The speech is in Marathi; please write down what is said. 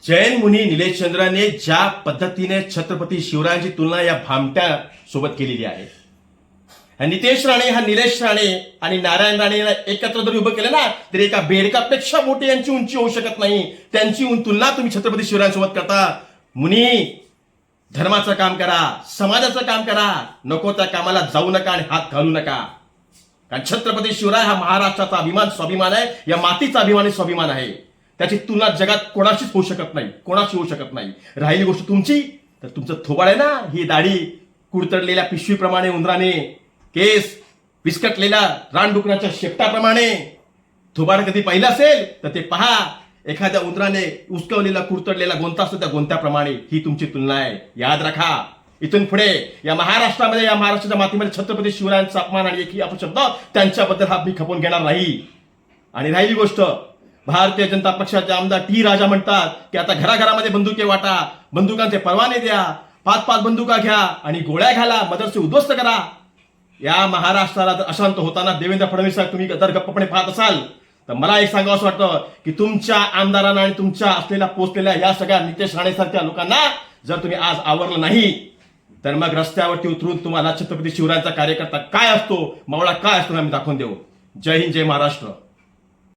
जैन मुनी निलेशचंद्राने ज्या पद्धतीने छत्रपती शिवरायांची तुलना या भामट्या सोबत केलेली आहे, नितेश राणे हा निलेश राणे आणि नारायण राणेला एकत्र जरी उभं केलं ना तरी एका बेडकापेक्षा मोठी यांची उंची होऊ शकत नाही. त्यांची तुलना तुम्ही छत्रपती शिवरायांसोबत करता. मुनी, धर्माचं काम करा, समाजाचं काम करा, नको त्या कामाला जाऊ नका आणि हात घालू नका. कारण छत्रपती शिवराय हा महाराष्ट्राचा अभिमान, स्वाभिमान आहे, या मातीचा अभिमान आणि स्वाभिमान आहे. त्याची तुलना जगात कोणाशीच होऊ शकत नाही, कोणाशी होऊ शकत नाही. राहिली गोष्ट तुमची, तर तुमचं थोबाड आहे ना, ही दाढी कुडतडलेल्या पिशवीप्रमाणे, उंदराने केस विस्कटलेल्या रानडुकराच्या शेपटाप्रमाणे. थोबाड कधी पाहिलं असेल तर ते पहा, एखाद्या उंदराने उचकवलेला कुडतडलेला गोंता असतो त्या गोंत्याप्रमाणे. ही तुमची तुलना आहे, याद राखा. इथून पुढे या महाराष्ट्रामध्ये, या महाराष्ट्राच्या मातीमध्ये छत्रपती शिवरायांचा अपमान आणि एकही अपशब्द त्यांच्याबद्दल हा मी खपवून घेणार नाही. आणि राहिली गोष्ट, भारतीय जनता पक्षाचे आमदार टी राजा म्हणतात की आता घराघरामध्ये बंदुके वाटा, बंदुकांचे परवाने द्या, 5-5 बंदुका घ्या आणि गोळ्या घाला, मदरसे उद्ध्वस्त करा. या महाराष्ट्राला जर अशांत होताना देवेंद्र फडणवीस साहेब तुम्ही जर गप्पपणे पाहत असाल तर मला एक सांगावं असं वाटतं की तुमच्या आमदारांना आणि तुमच्या असलेल्या पोचलेल्या या सगळ्या नितेश राणेसारख्या लोकांना जर तुम्ही आज आवरलं नाही तर मग रस्त्यावरती उतरून तुम्हाला छत्रपती शिवरायांचा कार्यकर्ता काय असतो, मावळा काय असतो, आम्ही दाखवून देऊ. जय हिंद, जय महाराष्ट्र.